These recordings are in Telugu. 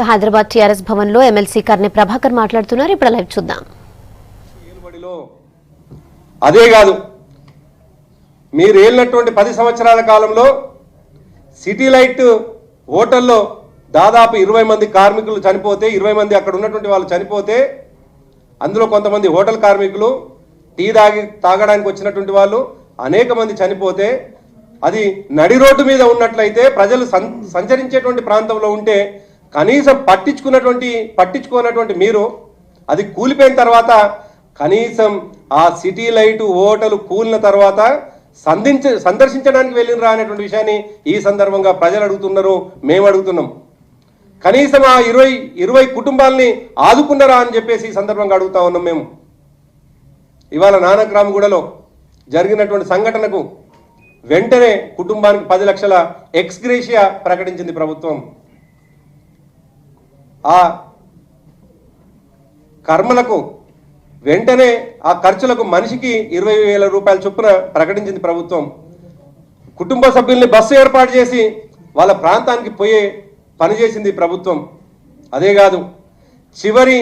హైదరాబాద్ టీఆర్ఎస్ భవన్ లో ఎమ్మెల్సీ కర్నె ప్రభాకర్ మాట్లాడుతున్నారు. ఇప్పుడు లైవ్ చూద్దాం. అదే కాదు, మీరు ఏలినటువంటి 10 సంవత్సరాల కాలంలో సిటీ లైట్ హోటల్లో దాదాపు 20 మంది కార్మికులు చనిపోతే, 20 మంది అక్కడ ఉన్నటువంటి వాళ్ళు చనిపోతే, అందులో కొంతమంది హోటల్ కార్మికులు, టీ తాగడానికి వచ్చినటువంటి వాళ్ళు అనేక మంది చనిపోతే, అది నడి రోడ్డు మీద ఉన్నట్లయితే ప్రజలు సంచరించేటువంటి ప్రాంతంలో ఉంటే కనీసం పట్టించుకున్నటువంటి మీరు అది కూలిపోయిన తర్వాత కనీసం ఆ సిటీ లైట్ హోటల్ కూలిన తర్వాత సందర్శించడానికి వెళ్ళినరా అనేటువంటి విషయాన్ని ఈ సందర్భంగా ప్రజలు అడుగుతున్నారు, మేము అడుగుతున్నాం. కనీసం ఆ 20 కుటుంబాలని ఆదుకున్నారా అని చెప్పేసి ఈ సందర్భంగా అడుగుతా ఉన్నాం మేము. ఇవాళ నానక్రామ్గూడలో జరిగినటువంటి సంఘటనకు వెంటనే కుటుంబానికి 10 లక్షల ఎక్స్గ్రేషియా ప్రకటించింది ప్రభుత్వం. ఆ కర్మలకు వెంటనే ఆ ఖర్చులకు మనిషికి 20,000 రూపాయల చొప్పున ప్రకటించింది ప్రభుత్వం. కుటుంబ సభ్యుల్ని బస్సు ఏర్పాటు చేసి వాళ్ళ ప్రాంతానికి పోయే పని చేసింది ప్రభుత్వం. అదే కాదు, చివరి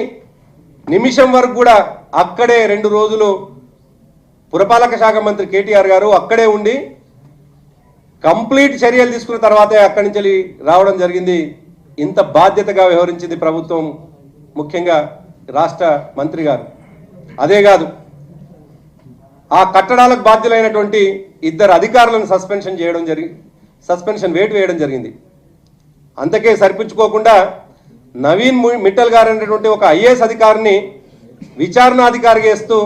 నిమిషం వరకు కూడా అక్కడే 2 రోజులు పురపాలక శాఖ మంత్రి కేటీఆర్ గారు అక్కడే ఉండి కంప్లీట్ చర్యలు తీసుకున్న తర్వాతే అక్కడి నుంచి రావడం జరిగింది. ఇంత బాధ్యతగా వ్యవహరించింది ప్రభుత్వం, ముఖ్యంగా రాష్ట్ర మంత్రి గారు. అదే కాదు, ఆ కట్టడాలకు బాధ్యులైనటువంటి 2 అధికారులను సస్పెన్షన్ వేయడం జరిగింది. అంతకే సరిపుచ్చుకోకుండా నవీన్ మిట్టల్ గారు అనేటువంటి ఒక ఐఏఎస్ అధికారిని విచారణాధికారిగా వేస్తూ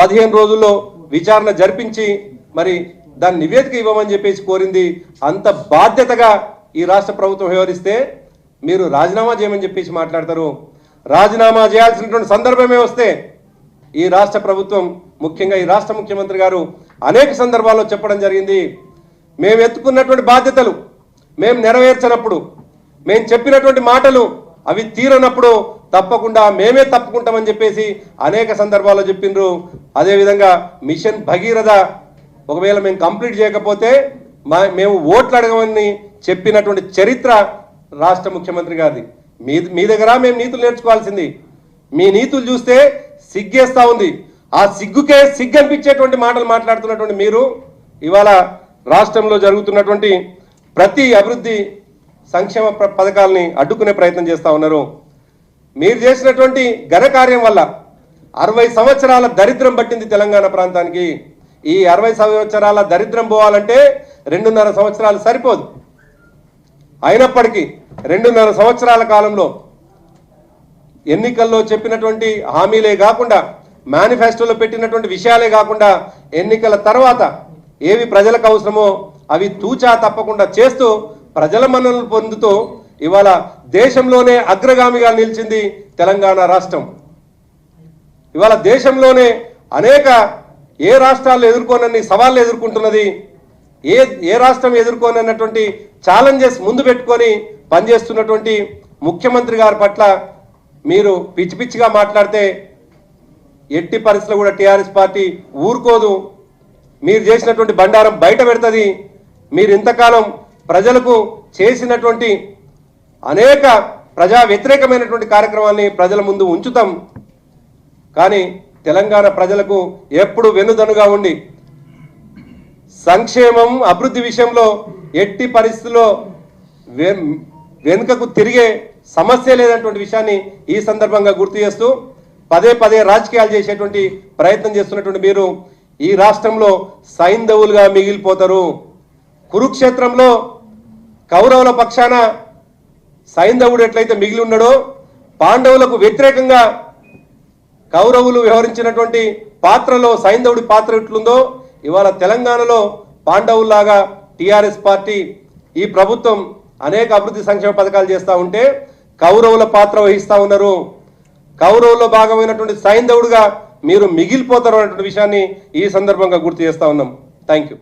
15 రోజుల్లో విచారణ జరిపించి మరి దాని నివేదిక ఇవ్వమని చెప్పేసి కోరింది. అంత బాధ్యతగా ఈ రాష్ట్ర ప్రభుత్వం వ్యవహరిస్తే మీరు రాజీనామా చేయమని చెప్పేసి మాట్లాడతారు. రాజీనామా చేయాల్సినటువంటి సందర్భమే వస్తే ఈ రాష్ట్ర ప్రభుత్వం, ముఖ్యంగా ఈ రాష్ట్ర ముఖ్యమంత్రి గారు అనేక సందర్భాల్లో చెప్పడం జరిగింది, మేము ఎత్తుకున్నటువంటి బాధ్యతలు మేము నెరవేర్చినప్పుడు, మేము చెప్పినటువంటి మాటలు అవి తీరనప్పుడు తప్పకుండా మేమే తప్పుకుంటామని చెప్పేసి అనేక సందర్భాల్లో చెప్పిండ్రు. అదేవిధంగా మిషన్ భగీరథ ఒకవేళ మేము కంప్లీట్ చేయకపోతే మేము ఓట్లు అడగమని చెప్పినటువంటి చరిత్ర రాష్ట్ర ముఖ్యమంత్రి గారిది. మీ దగ్గర మేము నీతులు నేర్చుకోవాల్సింది. మీ నీతులు చూస్తే సిగ్గేస్తా ఉంది. ఆ సిగ్గుకే సిగ్గు అనిపించేటువంటి మాటలు మాట్లాడుతున్నటువంటి మీరు ఇవాళ రాష్ట్రంలో జరుగుతున్నటువంటి ప్రతి అభివృద్ధి సంక్షేమ పథకాలని అడ్డుకునే ప్రయత్నం చేస్తూ ఉన్నారు. మీరు చేసినటువంటి ఘనకార్యం వల్ల 60 సంవత్సరాల దరిద్రం పట్టింది తెలంగాణ ప్రాంతానికి. ఈ 60 సంవత్సరాల దరిద్రం పోవాలంటే 2.5 సంవత్సరాలు సరిపోదు. అయినప్పటికీ 2.5 సంవత్సరాల కాలంలో ఎన్నికల్లో చెప్పినటువంటి హామీలే కాకుండా, మేనిఫెస్టోలో పెట్టినటువంటి విషయాలే కాకుండా, ఎన్నికల తర్వాత ఏవి ప్రజలకు అవసరమో అవి తూచా తప్పకుండా చేస్తూ ప్రజల మన్ననలు పొందుతూ ఇవాళ దేశంలోనే అగ్రగామిగా నిలిచింది తెలంగాణ రాష్ట్రం. ఇవాళ దేశంలోనే అనేక ఏ రాష్ట్రాలు ఎదుర్కోనని సవాళ్ళు ఎదుర్కొంటున్నది, ఏ రాష్ట్రం ఎదుర్కోనన్నటువంటి ఛాలెంజెస్ ముందు పెట్టుకొని పనిచేస్తున్నటువంటి ముఖ్యమంత్రి గారి పట్ల మీరు పిచ్చి పిచ్చిగా మాట్లాడితే ఎట్టి పరిస్థితుల్లో కూడా టీఆర్ఎస్ పార్టీ ఊరుకోదు. మీరు చేసినటువంటి బండారం బయట పెడుతుంది. మీరు ఇంతకాలం ప్రజలకు చేసినటువంటి అనేక ప్రజా వ్యతిరేకమైనటువంటి కార్యక్రమాన్ని ప్రజల ముందు ఉంచుతాం. కానీ తెలంగాణ ప్రజలకు ఎప్పుడు వెన్నుదన్నుగా ఉండి సంక్షేమం అభివృద్ధి విషయంలో ఎట్టి పరిస్థితుల్లో వెనుకకు తిరిగే సమస్య లేదన్నటువంటి విషయాన్ని ఈ సందర్భంగా గుర్తు చేస్తూ పదే రాజకీయాలు చేసేటువంటి ప్రయత్నం చేస్తున్నటువంటి మీరు ఈ రాష్ట్రంలో సైంధవులుగా మిగిలిపోతారు. కురుక్షేత్రంలో కౌరవుల పక్షాన సైంధవుడు ఎట్లయితే మిగిలి ఉన్నాడో, పాండవులకు వ్యతిరేకంగా కౌరవులు వ్యవహరించినటువంటి పాత్రలో సైంధవుడి పాత్ర ఎట్లుందో, ఇవాళ తెలంగాణలో పాండవుల్లాగా టీఆర్ఎస్ పార్టీ, ఈ ప్రభుత్వం అనేక అభివృద్ధి సంక్షేమ పథకాలు చేస్తూ ఉంటే కౌరవుల పాత్ర వహిస్తూ ఉన్నారు. కౌరవుల్లో భాగమైనటువంటి సైంధవుడుగా మీరు మిగిలిపోతారు అన్నటువంటి విషయాన్ని ఈ సందర్భంగా గుర్తు చేస్తూ ఉన్నాం. Thank you.